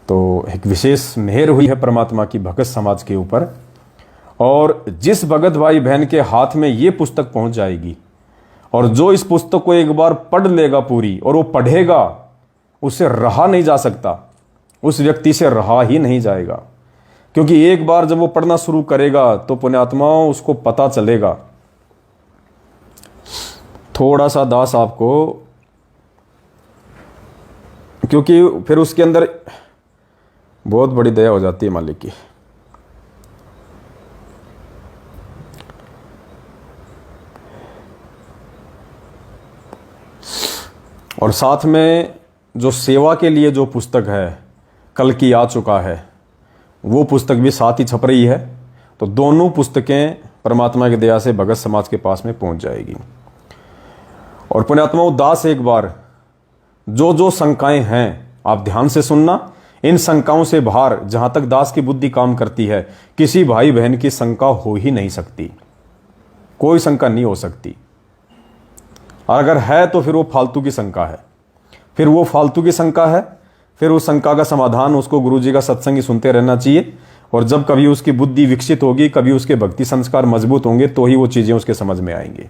तो एक विशेष मेहर हुई है परमात्मा की भगत समाज के ऊपर, और जिस भगत भाई बहन के हाथ में ये पुस्तक पहुंच जाएगी और जो इस पुस्तक को एक बार पढ़ लेगा पूरी और वो पढ़ेगा, उससे रहा नहीं जा सकता, उस व्यक्ति से रहा ही नहीं जाएगा। क्योंकि एक बार जब वो पढ़ना शुरू करेगा तो पुण्यात्माओं उसको पता चलेगा। थोड़ा सा दास आपको, क्योंकि फिर उसके अंदर बहुत बड़ी दया हो जाती है मालिक की। और साथ में जो सेवा के लिए जो पुस्तक है कल की आ चुका है, वो पुस्तक भी साथ ही छप रही है। तो दोनों पुस्तकें परमात्मा की दया से भगत समाज के पास में पहुंच जाएगी। और पुण्यात्माओं, दास एक बार जो जो शंकाएं हैं आप ध्यान से सुनना। इन शंकाओं से बाहर जहां तक दास की बुद्धि काम करती है, किसी भाई बहन की शंका हो ही नहीं सकती, कोई शंका नहीं हो सकती। और अगर है तो फिर वो फालतू की शंका है, फिर वो फालतू की शंका है। फिर उस शंका का समाधान उसको गुरु जी का सत्संग ही सुनते रहना चाहिए। और जब कभी उसकी बुद्धि विकसित होगी, कभी उसके भक्ति संस्कार मजबूत होंगे, तो ही वो चीजें उसके समझ में आएंगी।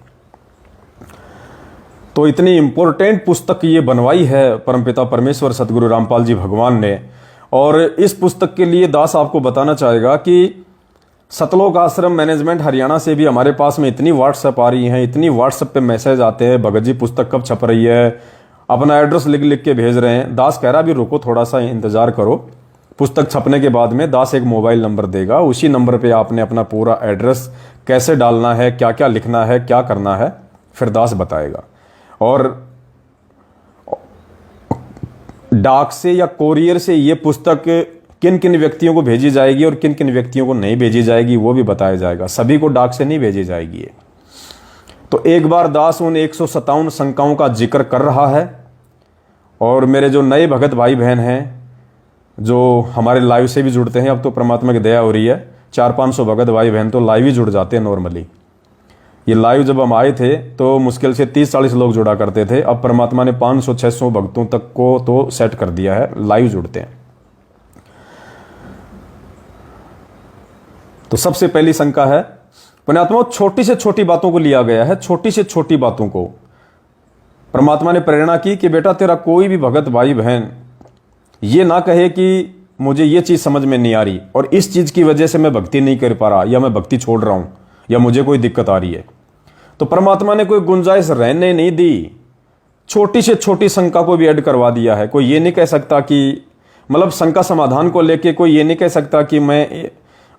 तो इतनी इंपॉर्टेंट पुस्तक ये बनवाई है परमपिता परमेश्वर सदगुरु रामपाल जी भगवान ने। और इस पुस्तक के लिए दास आपको बताना चाहेगा कि सतलोक आश्रम मैनेजमेंट हरियाणा से भी हमारे पास में इतनी व्हाट्सएप आ रही हैं, इतनी व्हाट्सएप पे मैसेज आते हैं, भगत जी पुस्तक कब छप रही है, अपना एड्रेस लिख लिख के भेज रहे हैं। दास कह रहा भी रुको, थोड़ा सा इंतजार करो, पुस्तक छपने के बाद में दास एक मोबाइल नंबर देगा, उसी नंबर पे आपने अपना पूरा एड्रेस कैसे डालना है, क्या क्या लिखना है, क्या करना है, फिर दास बताएगा। और डाक से या कोरियर से ये पुस्तक किन किन व्यक्तियों को भेजी जाएगी और किन किन व्यक्तियों को नहीं भेजी जाएगी वो भी बताया जाएगा। सभी को डाक से नहीं भेजी जाएगी। तो एक बार दास उन 157 शंकाओं का जिक्र कर रहा है। और मेरे जो नए भगत भाई बहन हैं जो हमारे लाइव से भी जुड़ते हैं, अब तो परमात्मा की दया हो रही है, 400-500 भगत भाई बहन तो लाइव ही जुड़ जाते हैं नॉर्मली। ये लाइव जब हम आए थे तो मुश्किल से 30-40 लोग जुड़ा करते थे, अब परमात्मा ने 500-600 भक्तों तक को तो सेट कर दिया है, लाइव जुड़ते हैं। तो सबसे पहली शंका है पुण्यात्मा, छोटी से छोटी बातों को लिया गया है, छोटी से छोटी बातों को परमात्मा ने प्रेरणा की कि बेटा तेरा कोई भी भगत भाई बहन ये ना कहे कि मुझे ये चीज समझ में नहीं आ रही और इस चीज की वजह से मैं भक्ति नहीं कर पा रहा, या मैं भक्ति छोड़ रहा हूं, या मुझे कोई दिक्कत आ रही है। तो परमात्मा ने कोई गुंजाइश रहने नहीं दी, छोटी से छोटी शंका को भी ऐड करवा दिया है। कोई ये नहीं कह सकता कि मतलब शंका समाधान को लेके कोई ये नहीं कह सकता कि मैं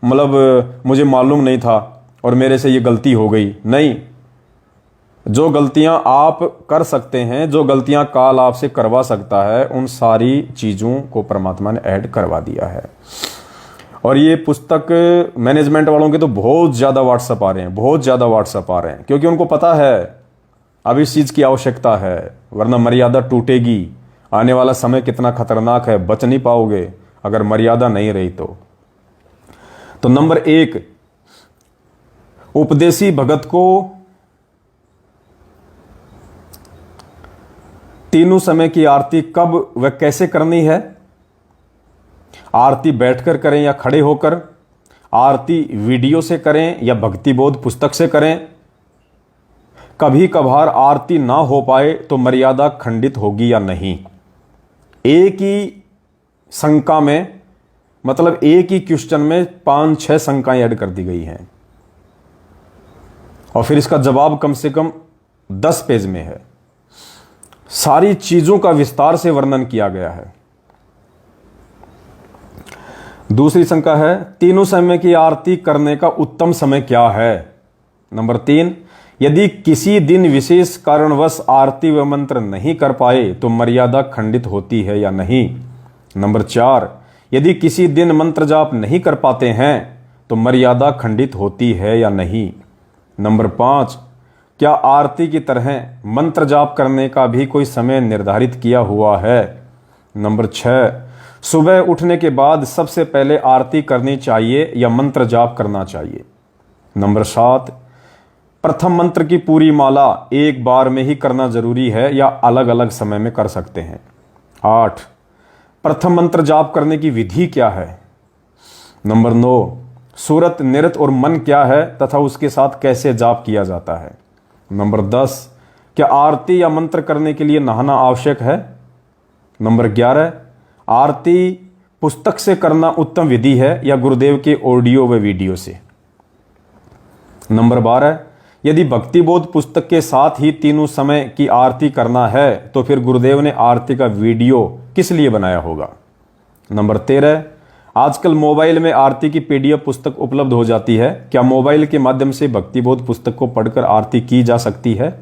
मतलब मुझे मालूम नहीं था और मेरे से ये गलती हो गई। नहीं, जो गलतियां आप कर सकते हैं, जो गलतियां काल आपसे करवा सकता है, उन सारी चीजों को परमात्मा ने ऐड करवा दिया है। और ये पुस्तक मैनेजमेंट वालों के तो बहुत ज्यादा व्हाट्सएप आ रहे हैं, बहुत ज्यादा व्हाट्सएप आ रहे हैं, क्योंकि उनको पता है अब इस चीज की आवश्यकता है, वरना मर्यादा टूटेगी। आने वाला समय कितना खतरनाक है, बच नहीं पाओगे अगर मर्यादा नहीं रही तो नंबर 1, उपदेशी भगत को तीनों समय की आरती कब व कैसे करनी है। आरती बैठकर करें या खड़े होकर, आरती वीडियो से करें या भक्ति बोध पुस्तक से करें। कभी कभार आरती ना हो पाए तो मर्यादा खंडित होगी या नहीं। एक ही शंका में, मतलब एक ही क्वेश्चन में 5-6 शंकाएं ऐड कर दी गई हैं और फिर इसका जवाब कम से कम 10 पेज में है। सारी चीजों का विस्तार से वर्णन किया गया है। दूसरी शंका है, तीनों समय की आरती करने का उत्तम समय क्या है। नंबर 3, यदि किसी दिन विशेष कारणवश आरती व मंत्र नहीं कर पाए तो मर्यादा खंडित होती है या नहीं। नंबर 4, यदि किसी दिन मंत्र जाप नहीं कर पाते हैं तो मर्यादा खंडित होती है या नहीं। नंबर 5, क्या आरती की तरह मंत्र जाप करने का भी कोई समय निर्धारित किया हुआ है। नंबर 6, सुबह उठने के बाद सबसे पहले आरती करनी चाहिए या मंत्र जाप करना चाहिए। नंबर 7, प्रथम मंत्र की पूरी माला एक बार में ही करना जरूरी है या अलग अलग समय में कर सकते हैं। 8, प्रथम मंत्र जाप करने की विधि क्या है? नंबर 9, सूरत, निरत और मन क्या है तथा उसके साथ कैसे जाप किया जाता है? नंबर 10, क्या आरती या मंत्र करने के लिए नहाना आवश्यक है? नंबर 11, आरती पुस्तक से करना उत्तम विधि है या गुरुदेव के ऑडियो व वीडियो से? नंबर 12, यदि भक्तिबोध पुस्तक के साथ ही तीनों समय की आरती करना है तो फिर गुरुदेव ने आरती का वीडियो किस लिए बनाया होगा? नंबर 13, आजकल मोबाइल में आरती की पीडीएफ पुस्तक उपलब्ध हो जाती है, क्या मोबाइल के माध्यम से भक्तिबोध पुस्तक को पढ़कर आरती की जा सकती है?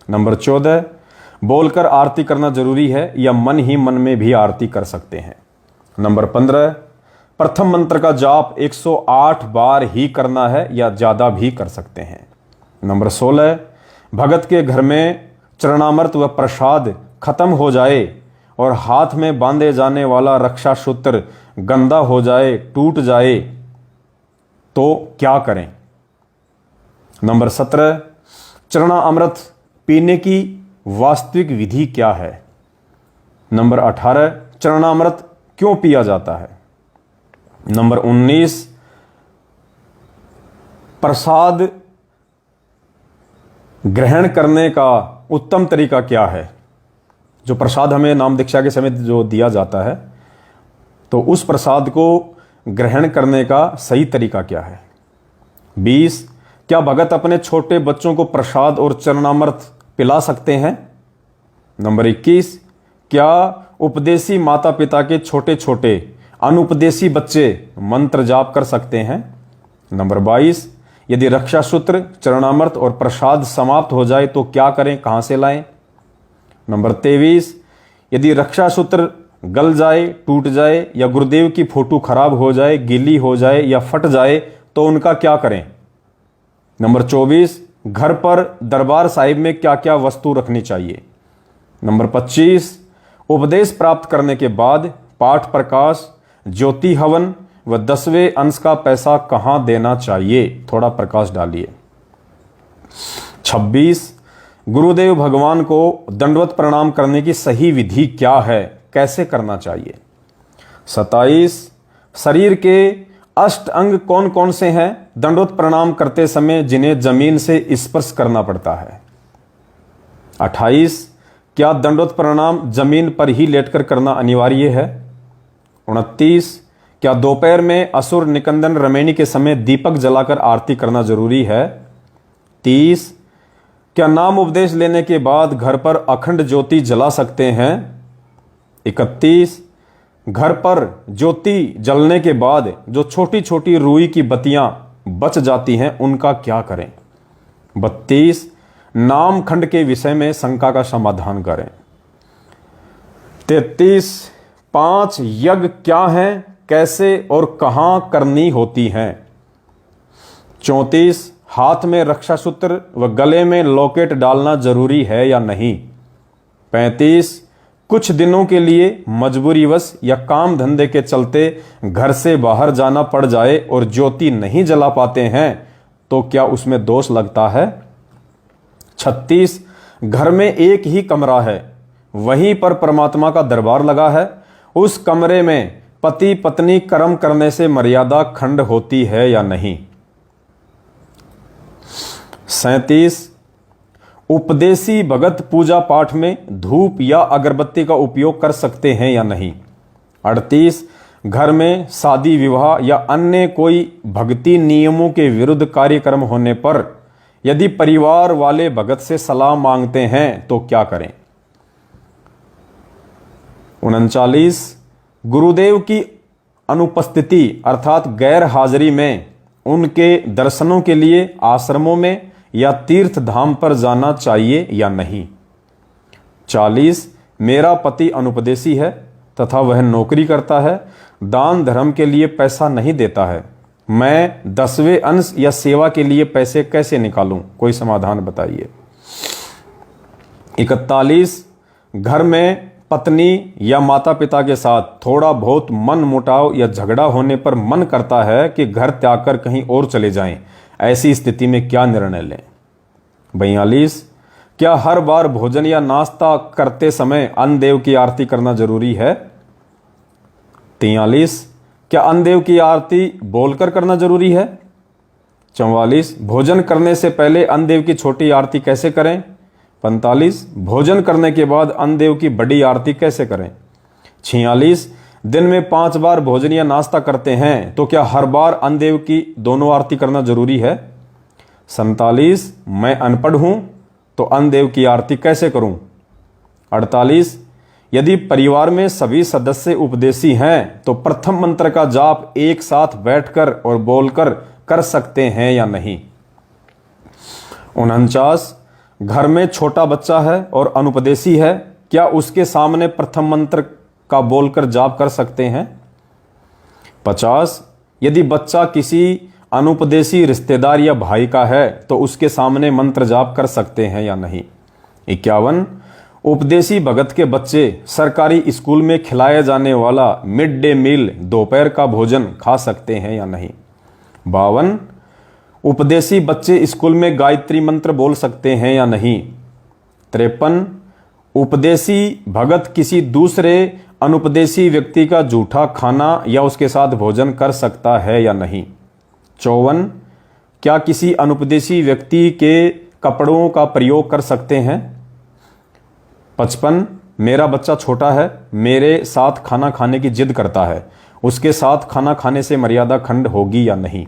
नंबर 14, बोलकर आरती करना जरूरी है या मन ही मन में भी आरती कर सकते हैं? नंबर 15, प्रथम मंत्र का जाप 108 बार ही करना है या ज्यादा भी कर सकते हैं? नंबर 16, भगत के घर में चरणामृत व प्रसाद खत्म हो जाए और हाथ में बांधे जाने वाला रक्षा सूत्र गंदा हो जाए, टूट जाए तो क्या करें? नंबर 17, चरणामृत पीने की वास्तविक विधि क्या है? नंबर 18, चरणामृत क्यों पिया जाता है? नंबर 19, प्रसाद ग्रहण करने का उत्तम तरीका क्या है? जो प्रसाद हमें नाम दीक्षा के समय जो दिया जाता है तो उस प्रसाद को ग्रहण करने का सही तरीका क्या है? 20, क्या भगत अपने छोटे बच्चों को प्रसाद और चरणामृत पिला सकते हैं? नंबर 21, क्या उपदेशी माता पिता के छोटे छोटे अनुपदेशी बच्चे मंत्र जाप कर सकते हैं? नंबर 22, यदि रक्षा सूत्र, चरणामृत और प्रसाद समाप्त हो जाए तो क्या करें, कहां से लाएं? नंबर 23, यदि रक्षा सूत्र गल जाए, टूट जाए या गुरुदेव की फोटो खराब हो जाए, गीली हो जाए या फट जाए तो उनका क्या करें? नंबर 24, घर पर दरबार साहिब में क्या क्या वस्तु रखनी चाहिए? नंबर 25, उपदेश प्राप्त करने के बाद पाठ प्रकाश, ज्योति हवन व 10वें अंश का पैसा कहां देना चाहिए? थोड़ा प्रकाश डालिए। 26, गुरुदेव भगवान को दंडवत प्रणाम करने की सही विधि क्या है, कैसे करना चाहिए? 27, शरीर के अष्ट अंग कौन कौन से हैं दंडवत प्रणाम करते समय जिन्हें जमीन से स्पर्श करना पड़ता है? 28, क्या दंडवत प्रणाम जमीन पर ही लेटकर करना अनिवार्य है? 29, क्या दोपहर में असुर निकंदन रमेणी के समय दीपक जलाकर आरती करना जरूरी है? 30, क्या नाम उपदेश लेने के बाद घर पर अखंड ज्योति जला सकते हैं? 31, घर पर ज्योति जलने के बाद जो छोटी छोटी रुई की बत्तियां बच जाती हैं उनका क्या करें? 32, नाम खंड के विषय में शंका का समाधान करें। 33, 5 यज्ञ क्या हैं, कैसे और कहां करनी होती हैं? 34, हाथ में रक्षा सूत्र व गले में लॉकेट डालना जरूरी है या नहीं? 35, कुछ दिनों के लिए मजबूरीवश या काम धंधे के चलते घर से बाहर जाना पड़ जाए और ज्योति नहीं जला पाते हैं तो क्या उसमें दोष लगता है? 36, घर में एक ही कमरा है, वहीं पर परमात्मा का दरबार लगा है, उस कमरे में पति पत्नी कर्म करने से मर्यादा खंड होती है या नहीं? 37, उपदेशी भगत पूजा पाठ में धूप या अगरबत्ती का उपयोग कर सकते हैं या नहीं? 38, घर में शादी विवाह या अन्य कोई भक्ति नियमों के विरुद्ध कार्यक्रम होने पर यदि परिवार वाले भगत से सलाह मांगते हैं तो क्या करें? 39, गुरुदेव की अनुपस्थिति अर्थात गैर हाजिरी में उनके दर्शनों के लिए आश्रमों में या तीर्थ धाम पर जाना चाहिए या नहीं? 40, मेरा पति अनुपदेशी है तथा वह नौकरी करता है, दान धर्म के लिए पैसा नहीं देता है, मैं 10वें अंश या सेवा के लिए पैसे कैसे निकालूं, कोई समाधान बताइए। 41, घर में पत्नी या माता पिता के साथ थोड़ा बहुत मन मुटाव या झगड़ा होने पर मन करता है कि घर त्याग कर कहीं और चले जाएं, ऐसी स्थिति में क्या निर्णय लें? 42, क्या हर बार भोजन या नाश्ता करते समय अन्न देव की आरती करना जरूरी है? 43, क्या अन्नदेव की आरती बोलकर करना जरूरी है? 44, भोजन करने से पहले अन्नदेव की छोटी आरती कैसे करें? 45, भोजन करने के बाद अन्नदेव की बड़ी आरती कैसे करें? 46, दिन में 5 बार भोजन या नाश्ता करते हैं तो क्या हर बार अन्नदेव की दोनों आरती करना जरूरी है? 47, मैं अनपढ़ हूं तो अन्नदेव की आरती कैसे करूं? 48, यदि परिवार में सभी सदस्य उपदेशी हैं तो प्रथम मंत्र का जाप एक साथ बैठकर और बोलकर कर सकते हैं या नहीं? 49, घर में छोटा बच्चा है और अनुपदेशी है, क्या उसके सामने प्रथम मंत्र का बोलकर जाप कर सकते हैं? 50, यदि बच्चा किसी अनुपदेशी रिश्तेदार या भाई का है तो उसके सामने मंत्र जाप कर सकते हैं या नहीं? 51, उपदेशी भगत के बच्चे सरकारी स्कूल में खिलाया जाने वाला मिड डे मील दोपहर का भोजन खा सकते हैं या नहीं? 52, उपदेशी बच्चे स्कूल में गायत्री मंत्र बोल सकते हैं या नहीं? 53, उपदेशी भगत किसी दूसरे अनुपदेशी व्यक्ति का जूठा खाना या उसके साथ भोजन कर सकता है या नहीं? 54, क्या किसी अनुपदेशी व्यक्ति के कपड़ों का प्रयोग कर सकते हैं? 55, मेरा बच्चा छोटा है, मेरे साथ खाना खाने की जिद करता है, उसके साथ खाना खाने से मर्यादा खंड होगी या नहीं?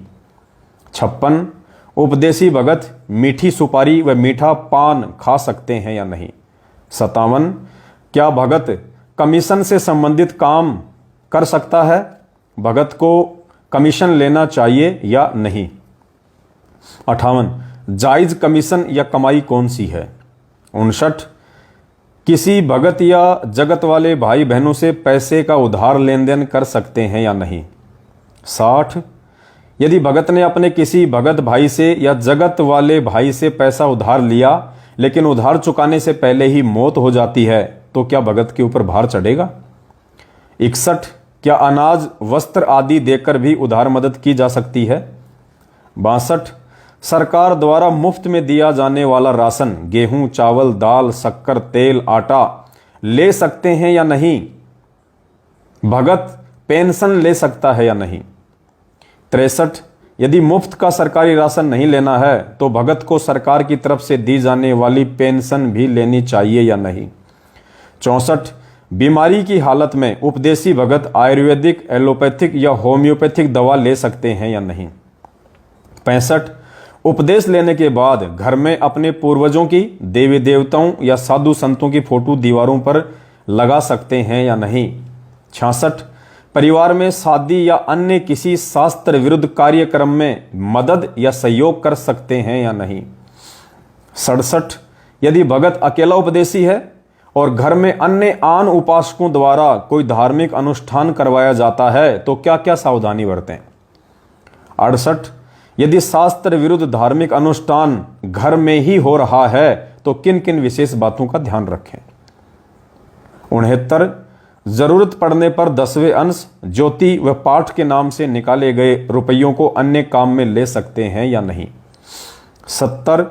56, उपदेशी भगत मीठी सुपारी व मीठा पान खा सकते हैं या नहीं? 57, क्या भगत कमीशन से संबंधित काम कर सकता है? भगत को कमीशन लेना चाहिए या नहीं? 58, जायज कमीशन या कमाई कौन सी है? 59, किसी भगत या जगत वाले भाई बहनों से पैसे का उधार लेन देन कर सकते हैं या नहीं? 60, यदि भगत ने अपने किसी भगत भाई से या जगत वाले भाई से पैसा उधार लिया लेकिन उधार चुकाने से पहले ही मौत हो जाती है तो क्या भगत के ऊपर भार चढ़ेगा? 61, क्या अनाज वस्त्र आदि देकर भी उधार मदद की जा सकती है? 62, सरकार द्वारा मुफ्त में दिया जाने वाला राशन गेहूं, चावल, दाल, शक्कर, तेल, आटा ले सकते हैं या नहीं? भगत पेंशन ले सकता है या नहीं? 63, यदि मुफ्त का सरकारी राशन नहीं लेना है तो भगत को सरकार की तरफ से दी जाने वाली पेंशन भी लेनी चाहिए या नहीं? 64, बीमारी की हालत में उपदेशी भगत आयुर्वेदिक, एलोपैथिक या होम्योपैथिक दवा ले सकते हैं या नहीं? 65, उपदेश लेने के बाद घर में अपने पूर्वजों की, देवी देवताओं या साधु संतों की फोटो दीवारों पर लगा सकते हैं या नहीं? 66, परिवार में शादी या अन्य किसी शास्त्र विरुद्ध कार्यक्रम में मदद या सहयोग कर सकते हैं या नहीं? 67, यदि भगत अकेला उपदेशी है और घर में अन्य आन उपासकों द्वारा कोई धार्मिक अनुष्ठान करवाया जाता है तो क्या क्या सावधानी बरतें? 68, यदि शास्त्र विरुद्ध धार्मिक अनुष्ठान घर में ही हो रहा है तो किन किन विशेष बातों का ध्यान रखें? 69, जरूरत पड़ने पर 10वें अंश ज्योति व पाठ के नाम से निकाले गए रुपयों को अन्य काम में ले सकते हैं या नहीं? 70,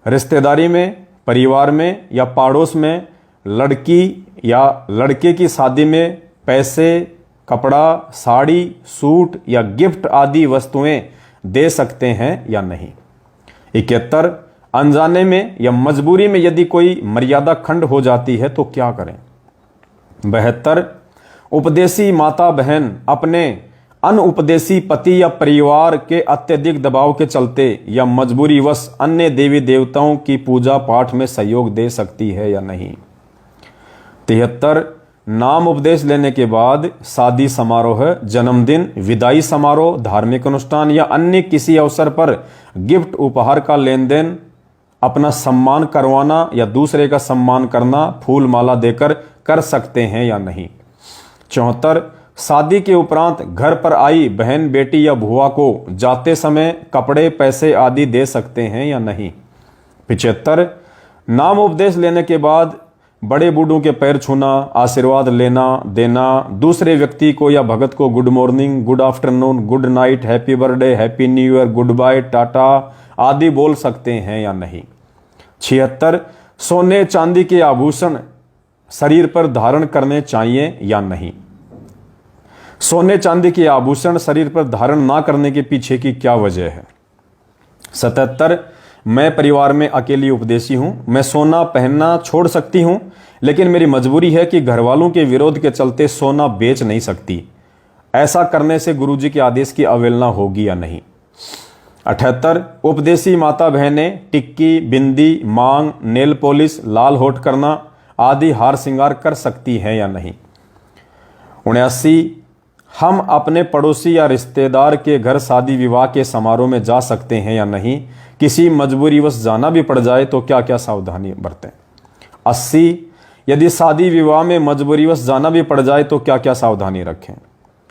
रिश्तेदारी में, परिवार में या पड़ोस में लड़की या लड़के की शादी में पैसे, कपड़ा, साड़ी, सूट या गिफ्ट आदि वस्तुएं दे सकते हैं या नहीं? 71, अनजाने में या मजबूरी में यदि कोई मर्यादा खंड हो जाती है तो क्या करें? 72, उपदेशी माता बहन अपने अनुपदेशी पति या परिवार के अत्यधिक दबाव के चलते या मजबूरी वश अन्य देवी देवताओं की पूजा पाठ में सहयोग दे सकती है या नहीं? 73, नाम उपदेश लेने के बाद शादी समारोह, जन्मदिन, विदाई समारोह, धार्मिक अनुष्ठान या अन्य किसी अवसर पर गिफ्ट उपहार का लेन देन, अपना सम्मान करवाना या दूसरे का सम्मान करना फूल माला देकर कर सकते हैं या नहीं? 74, शादी के उपरांत घर पर आई बहन, बेटी या बुआ को जाते समय कपड़े, पैसे आदि दे सकते हैं या नहीं? 75, नाम उपदेश लेने के बाद बड़े बूढ़ों के पैर छूना, आशीर्वाद लेना देना, दूसरे व्यक्ति को या भगत को good morning, good afternoon, good night, happy birthday, happy new year, good bye, tata आदि बोल सकते हैं या नहीं? 76, सोने चांदी के आभूषण शरीर पर धारण करने चाहिए या नहीं? सोने चांदी के आभूषण शरीर पर धारण ना करने के पीछे की क्या वजह है? 77 मैं परिवार में अकेली उपदेशी हूं। मैं सोना पहनना छोड़ सकती हूं, लेकिन मेरी मजबूरी है कि घर वालों के विरोध के चलते सोना बेच नहीं सकती। ऐसा करने से गुरुजी के आदेश की अवहेलना होगी या नहीं? 78 उपदेशी माता बहनें टिक्की, बिंदी, मांग, नेल पॉलिश, लाल होठ करना आदि हार श्रृंगार कर सकती हैं या नहीं? 79 हम अपने पड़ोसी या रिश्तेदार के घर शादी विवाह के समारोह में जा सकते हैं या नहीं? किसी मजबूरीवश जाना भी पड़ जाए तो क्या क्या सावधानी बरतें? 80 यदि शादी विवाह में मजबूरीवश जाना भी पड़ जाए तो क्या क्या सावधानी रखें?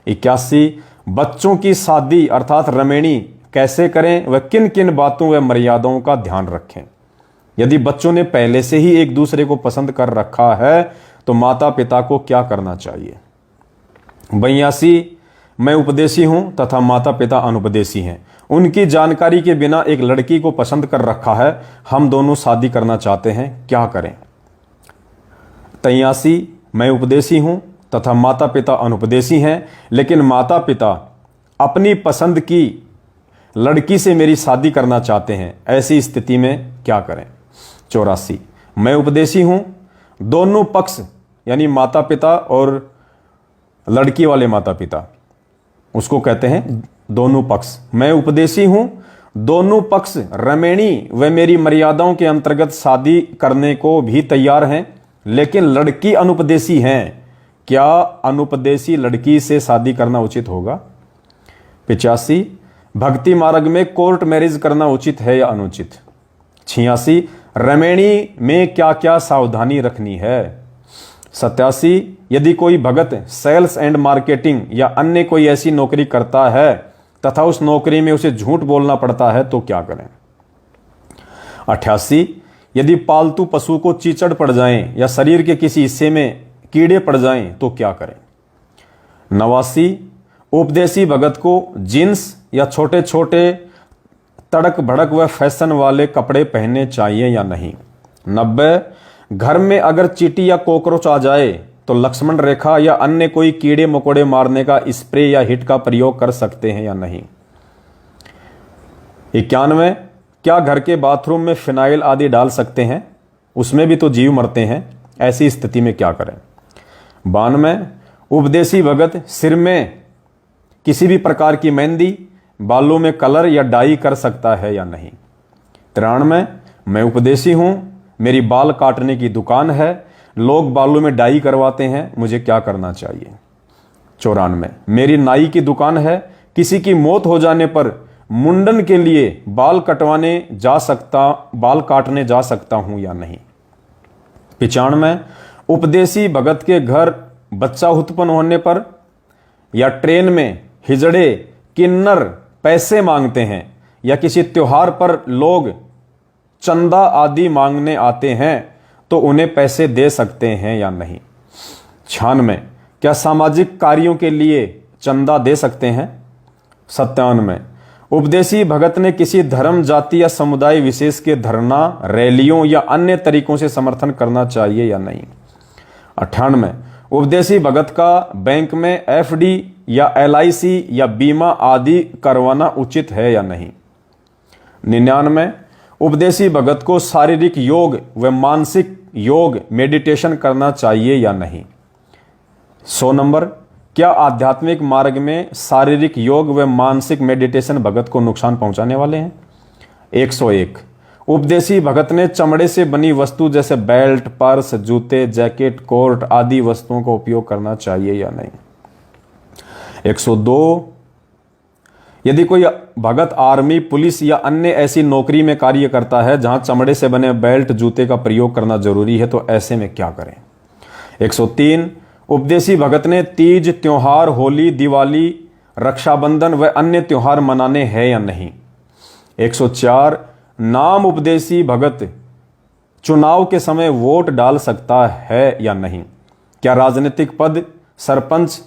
81 बच्चों की शादी अर्थात रमेणी कैसे करें व किन किन बातों व मर्यादाओं का ध्यान रखें? यदि बच्चों ने पहले से ही एक दूसरे को पसंद कर रखा है तो माता पिता को क्या करना चाहिए? 82 मैं उपदेशी हूं तथा माता पिता अनुपदेशी हैं। उनकी जानकारी के बिना एक लड़की को पसंद कर रखा है, हम दोनों शादी करना चाहते हैं, क्या करें? 83 मैं उपदेशी हूं तथा माता पिता अनुपदेशी हैं, लेकिन माता पिता अपनी पसंद की लड़की से मेरी शादी करना चाहते हैं, ऐसी स्थिति में क्या करें? 84 मैं उपदेशी हूं, दोनों पक्ष यानी माता पिता और लड़की वाले माता पिता, उसको कहते हैं दोनों पक्ष। मैं उपदेशी हूं, दोनों पक्ष रमेणी व मेरी मर्यादाओं के अंतर्गत शादी करने को भी तैयार हैं, लेकिन लड़की अनुपदेशी हैं। क्या अनुपदेशी लड़की से शादी करना उचित होगा? 85 भक्ति मार्ग में कोर्ट मैरिज करना उचित है या अनुचित? 86 रमेणी में क्या क्या सावधानी रखनी है? 87 यदि कोई भगत सेल्स एंड मार्केटिंग या अन्य कोई ऐसी नौकरी करता है तथा उस नौकरी में उसे झूठ बोलना पड़ता है तो क्या करें? 88 यदि पालतू पशु को चीचड़ पड़ जाएं या शरीर के किसी हिस्से में कीड़े पड़ जाएं तो क्या करें? 89 उपदेशी भगत को जींस या छोटे छोटे तड़क भड़क व फैशन वाले कपड़े पहनने चाहिए या नहीं? 90 घर में अगर चींटी या कॉकरोच आ जाए तो लक्ष्मण रेखा या अन्य कोई कीड़े मकोड़े मारने का स्प्रे या हिट का प्रयोग कर सकते हैं या नहीं? 91 क्या घर के बाथरूम में फिनाइल आदि डाल सकते हैं? उसमें भी तो जीव मरते हैं, ऐसी स्थिति में क्या करें? 92 उपदेशी भगत सिर में किसी भी प्रकार की मेहंदी, बालों में कलर या डाई कर सकता है या नहीं? 93 मैं उपदेशी हूं, मेरी बाल काटने की दुकान है, लोग बालों में डाई करवाते हैं, मुझे क्या करना चाहिए? 94 मेरी नाई की दुकान है, किसी की मौत हो जाने पर मुंडन के लिए बाल काटने जा सकता हूं या नहीं? 95 उपदेशी भगत के घर बच्चा उत्पन्न होने पर या ट्रेन में हिजड़े किन्नर पैसे मांगते हैं या किसी त्योहार पर लोग चंदा आदि मांगने आते हैं तो उन्हें पैसे दे सकते हैं या नहीं? 96 क्या सामाजिक कार्यों के लिए चंदा दे सकते हैं? 97 उपदेशी भगत ने किसी धर्म, जाति या समुदाय विशेष के धरना, रैलियों या अन्य तरीकों से समर्थन करना चाहिए या नहीं? 98 उपदेशी भगत का बैंक में एफडी या एलआईसी या बीमा आदि करवाना उचित है या नहीं? 99 उपदेशी भगत को शारीरिक योग व मानसिक योग मेडिटेशन करना चाहिए या नहीं? 100 नंबर क्या आध्यात्मिक मार्ग में शारीरिक योग व मानसिक मेडिटेशन भगत को नुकसान पहुंचाने वाले हैं? 101 उपदेशी भगत ने चमड़े से बनी वस्तु जैसे बेल्ट, पर्स, जूते, जैकेट, कोट आदि वस्तुओं का उपयोग करना चाहिए या नहीं? 102 यदि कोई भगत आर्मी, पुलिस या अन्य ऐसी नौकरी में कार्य करता है जहां चमड़े से बने बेल्ट, जूते का प्रयोग करना जरूरी है तो ऐसे में क्या करें? 103 उपदेशी भगत ने तीज, त्योहार, होली, दिवाली, रक्षाबंधन व अन्य त्योहार मनाने हैं या नहीं? 104 नाम उपदेशी भगत चुनाव के समय वोट डाल सकता है या नहीं? क्या राजनीतिक पद, सरपंच,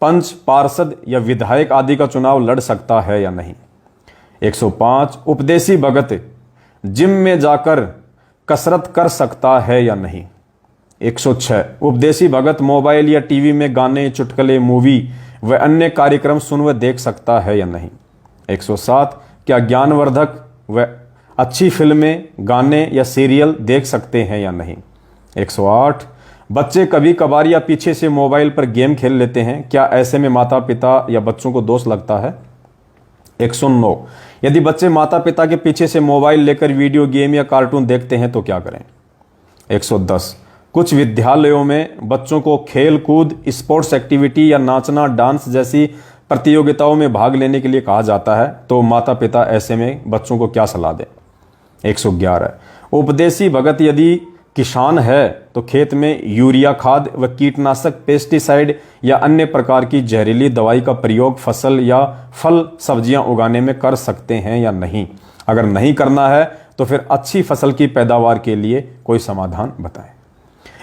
पंच, पार्षद या विधायक आदि का चुनाव लड़ सकता है या नहीं? 105 उपदेशी भगत जिम में जाकर कसरत कर सकता है या नहीं? 106 उपदेशी भगत मोबाइल या टीवी में गाने, चुटकुले, मूवी वह अन्य कार्यक्रम सुन व देख सकता है या नहीं। 107 क्या ज्ञानवर्धक व अच्छी फिल्में, गाने या सीरियल देख सकते हैं या नहीं। 108 बच्चे कभी कभार या पीछे से मोबाइल पर गेम खेल लेते हैं, क्या ऐसे में माता पिता या बच्चों को दोष लगता है। 109 यदि बच्चे माता पिता के पीछे से मोबाइल लेकर वीडियो गेम या कार्टून देखते हैं तो क्या करें। 110 कुछ विद्यालयों में बच्चों को खेल कूद, स्पोर्ट्स एक्टिविटी या नाचना, डांस जैसी प्रतियोगिताओं में भाग लेने के लिए कहा जाता है, तो माता पिता ऐसे में बच्चों को क्या सलाह दें। 111 उपदेशी भगत यदि किसान है तो खेत में यूरिया खाद व कीटनाशक, पेस्टिसाइड या अन्य प्रकार की जहरीली दवाई का प्रयोग फसल या फल सब्जियां उगाने में कर सकते हैं या नहीं। अगर नहीं करना है तो फिर अच्छी फसल की पैदावार के लिए कोई समाधान बताएं।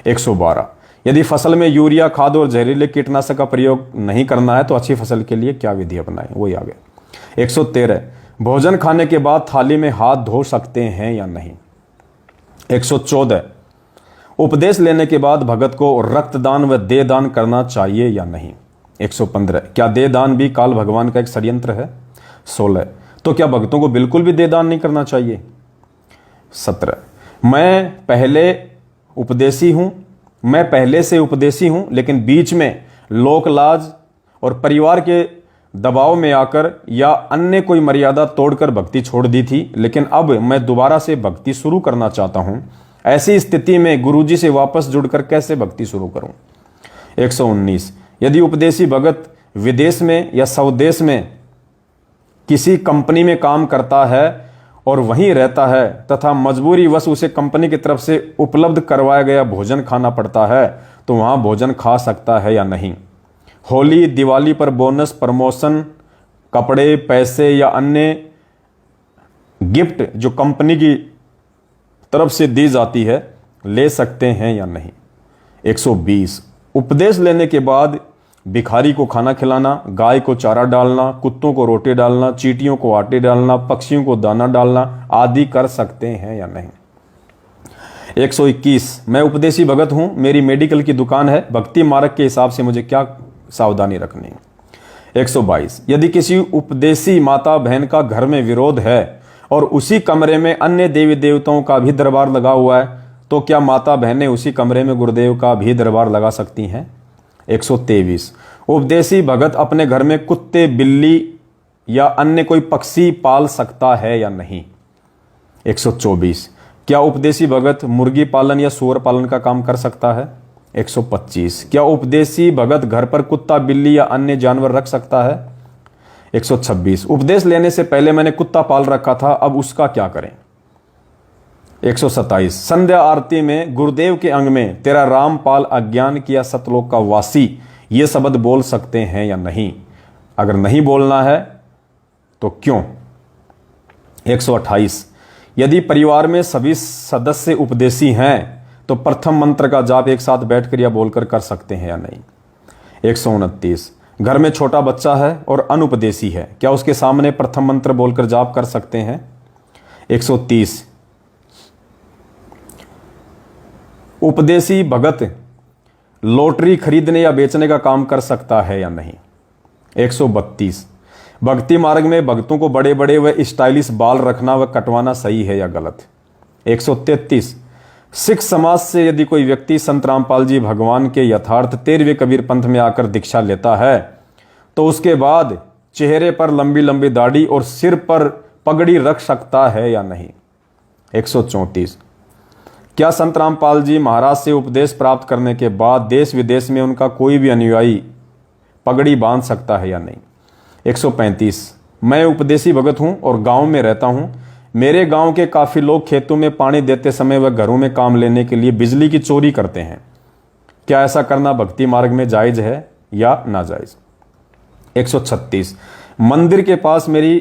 112 यदि फसल में यूरिया खाद और जहरीले कीटनाशक का प्रयोग नहीं करना है तो अच्छी फसल के लिए क्या विधि अपनाएं, वही आगे। 113 भोजन खाने के बाद थाली में हाथ धो सकते हैं या नहीं। 114 उपदेश लेने के बाद भगत को रक्तदान व देहदान करना चाहिए या नहीं। 115 क्या देहदान भी काल भगवान का एक षड्यंत्र है। 16 तो क्या भक्तों को बिल्कुल भी देहदान नहीं करना चाहिए। 17 मैं पहले से उपदेशी हूं, लेकिन बीच में लोकलाज और परिवार के दबाव में आकर या अन्य कोई मर्यादा तोड़कर भक्ति छोड़ दी थी, लेकिन अब मैं दोबारा से भक्ति शुरू करना चाहता हूं। ऐसी स्थिति में गुरुजी से वापस जुड़कर कैसे भक्ति शुरू करूं। 119 यदि उपदेशी भगत विदेश में या स्वदेश में किसी कंपनी में काम करता है और वहीं रहता है तथा मजबूरी वश उसे कंपनी की तरफ से उपलब्ध करवाया गया भोजन खाना पड़ता है, तो वहां भोजन खा सकता है या नहीं। होली दिवाली पर बोनस, प्रमोशन, कपड़े, पैसे या अन्य गिफ्ट जो कंपनी की तरफ से दी जाती है ले सकते हैं या नहीं। 120 उपदेश लेने के बाद भिखारी को खाना खिलाना, गाय को चारा डालना, कुत्तों को रोटी डालना, चींटियों को आटे डालना, पक्षियों को दाना डालना आदि कर सकते हैं या नहीं। 121 मैं उपदेशी भगत हूं, मेरी मेडिकल की दुकान है, भक्ति मार्ग के हिसाब से मुझे क्या सावधानी रखनी है। 122 यदि किसी उपदेशी माता बहन का घर में विरोध है और उसी कमरे में अन्य देवी देवताओं का भी दरबार लगा हुआ है, तो क्या माता बहनें उसी कमरे में गुरुदेव का भी दरबार लगा सकती हैं। 123 उपदेशी भगत अपने घर में कुत्ते, बिल्ली या अन्य कोई पक्षी पाल सकता है या नहीं। 124 क्या उपदेशी भगत मुर्गी पालन या सूअर पालन का काम कर सकता है। 125 क्या उपदेशी भगत घर पर कुत्ता, बिल्ली या अन्य जानवर रख सकता है। 126 उपदेश लेने से पहले मैंने कुत्ता पाल रखा था, अब उसका क्या करें। 127 संध्या आरती में गुरुदेव के अंग में तेरा रामपाल अज्ञान किया सतलोक का वासी, ये शब्द बोल सकते हैं या नहीं। अगर नहीं बोलना है तो क्यों। 128 यदि परिवार में सभी सदस्य उपदेशी हैं तो प्रथम मंत्र का जाप एक साथ बैठकर या बोलकर कर सकते हैं या नहीं। 129 घर में छोटा बच्चा है और अनुपदेशी है, क्या उसके सामने प्रथम मंत्र बोलकर जाप कर सकते हैं। 130 उपदेशी भगत लॉटरी खरीदने या बेचने का काम कर सकता है या नहीं। 132 भक्ति मार्ग में भक्तों को बड़े बड़े व स्टाइलिश बाल रखना व कटवाना सही है या गलत। 133 सिख समाज से यदि कोई व्यक्ति संत रामपाल जी भगवान के यथार्थ 13वें कबीर पंथ में आकर दीक्षा लेता है तो उसके बाद चेहरे पर लंबी लंबी दाढ़ी और सिर पर पगड़ी रख सकता है या नहीं। 134 क्या संत रामपाल जी महाराज से उपदेश प्राप्त करने के बाद देश विदेश में उनका कोई भी अनुयायी पगड़ी बांध सकता है या नहीं। 135 मैं उपदेशी भगत हूं और गांव में रहता हूं, मेरे गांव के काफी लोग खेतों में पानी देते समय व घरों में काम लेने के लिए बिजली की चोरी करते हैं, क्या ऐसा करना भक्ति मार्ग में जायज है या नाजायज। 136 मंदिर के पास मेरी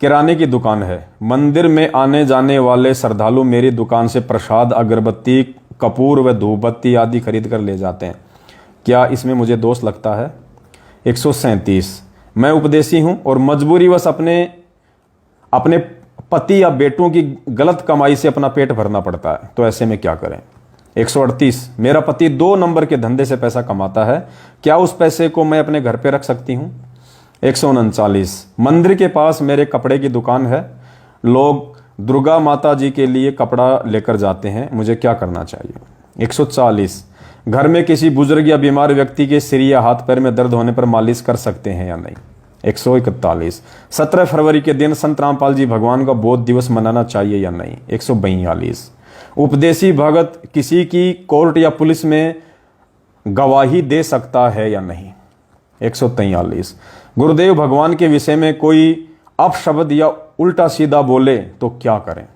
किराने की दुकान है, मंदिर में आने जाने वाले श्रद्धालु मेरी दुकान से प्रसाद, अगरबत्ती, कपूर व धूपबत्ती आदि खरीद कर ले जाते हैं, क्या इसमें मुझे दोष लगता है। 137 मैं उपदेशी हूं और मजबूरीवश अपने पति या बेटों की गलत कमाई से अपना पेट भरना पड़ता है, तो ऐसे में क्या करें। 138, मेरा पति 2 नंबर के धंधे से पैसा कमाता है, क्या उस पैसे को मैं अपने घर पे रख सकती हूँ? 139, मंदिर के पास मेरे कपड़े की दुकान है, लोग दुर्गा माता जी के लिए कपड़ा लेकर जाते हैं, मुझे क्या करना चाहिए? 140, घर में किसी बुजुर्ग या बीमार व्यक्ति के सिर या हाथ पैर में दर्द होने पर मालिश कर सकते हैं या नहीं? 141, 17 फरवरी के दिन संत रामपाल जी भगवान का बोध दिवस मनाना चाहिए या नहीं? 142, उपदेशी भगत किसी की कोर्ट या पुलिस में गवाही दे सकता है या नहीं? 143, गुरुदेव भगवान के विषय में कोई अपशब्द या उल्टा सीधा बोले तो क्या करें?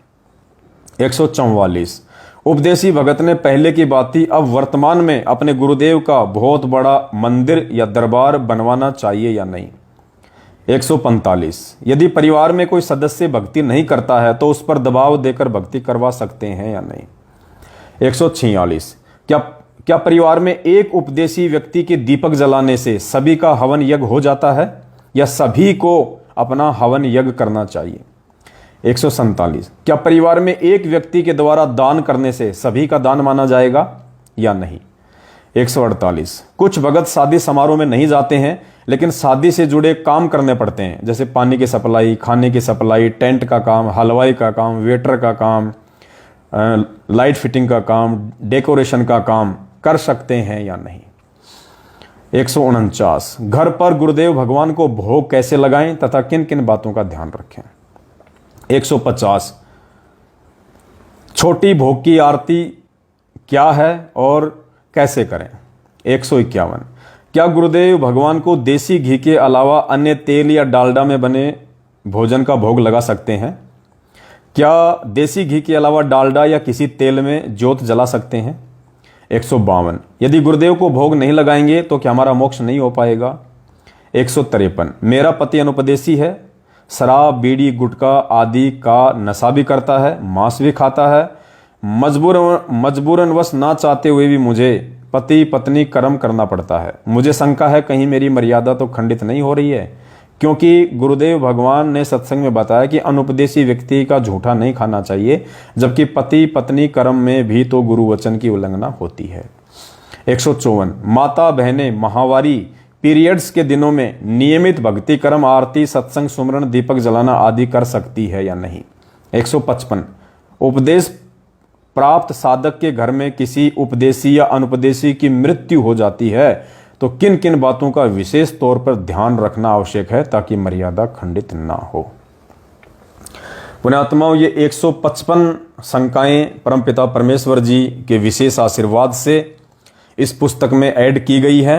144, उपदेशी भगत ने पहले की बाती अब वर्तमान में अपने गुरुदेव का बहुत बड़ा मंदिर या दरबार बनवाना चाहिए या नहीं? 145, यदि परिवार में कोई सदस्य भक्ति नहीं करता है तो उस पर दबाव देकर भक्ति करवा सकते हैं या नहीं? 146, क्या परिवार में एक उपदेशी व्यक्ति के दीपक जलाने से सभी का हवन यज्ञ हो जाता है या सभी को अपना हवन यज्ञ करना चाहिए? 147, क्या परिवार में एक व्यक्ति के द्वारा दान करने से सभी का दान माना जाएगा या नहीं? 148, कुछ भगत शादी समारोह में नहीं जाते हैं लेकिन शादी से जुड़े काम करने पड़ते हैं, जैसे पानी की सप्लाई, खाने की सप्लाई, टेंट का काम, हलवाई का काम, वेटर का काम, लाइट फिटिंग का काम, डेकोरेशन का काम कर सकते हैं या नहीं? 149, घर पर गुरुदेव भगवान को भोग कैसे लगाएं तथा किन किन बातों का ध्यान रखें? 150, छोटी भोग की आरती क्या है और कैसे करें? 151, क्या गुरुदेव भगवान को देसी घी के अलावा अन्य तेल या डालडा में बने भोजन का भोग लगा सकते हैं? क्या देसी घी के अलावा डालडा या किसी तेल में ज्योत जला सकते हैं? 152, यदि गुरुदेव को भोग नहीं लगाएंगे तो क्या हमारा मोक्ष नहीं हो पाएगा? 153, मेरा पति अनुपदेशी है, शराब, बीड़ी, गुटखा आदि का नशा भी करता है, मांस भी खाता है, मजबूरन ना चाहते हुए भी मुझे पति पत्नी कर्म करना पड़ता है। मुझे शंका है कहीं मेरी मर्यादा तो खंडित नहीं हो रही है, क्योंकि गुरुदेव भगवान ने सत्संग में बताया कि अनुपदेशी व्यक्ति का झूठा नहीं खाना चाहिए, जबकि पति पत्नी कर्म में भी तो गुरु वचन की उल्लंघना होती है। 154, माता बहनें माहवारी पीरियड्स के दिनों में नियमित भक्ति कर्म, आरती, सत्संग, सुमरण, दीपक जलाना आदि कर सकती है या नहीं? 155, उपदेश प्राप्त साधक के घर में किसी उपदेशी या अनुपदेशी की मृत्यु हो जाती है तो किन किन बातों का विशेष तौर पर ध्यान रखना आवश्यक है ताकि मर्यादा खंडित ना हो? पुण्यात्माओं, ये 155 शंकाएं परमपिता परमेश्वर जी के विशेष आशीर्वाद से इस पुस्तक में ऐड की गई है।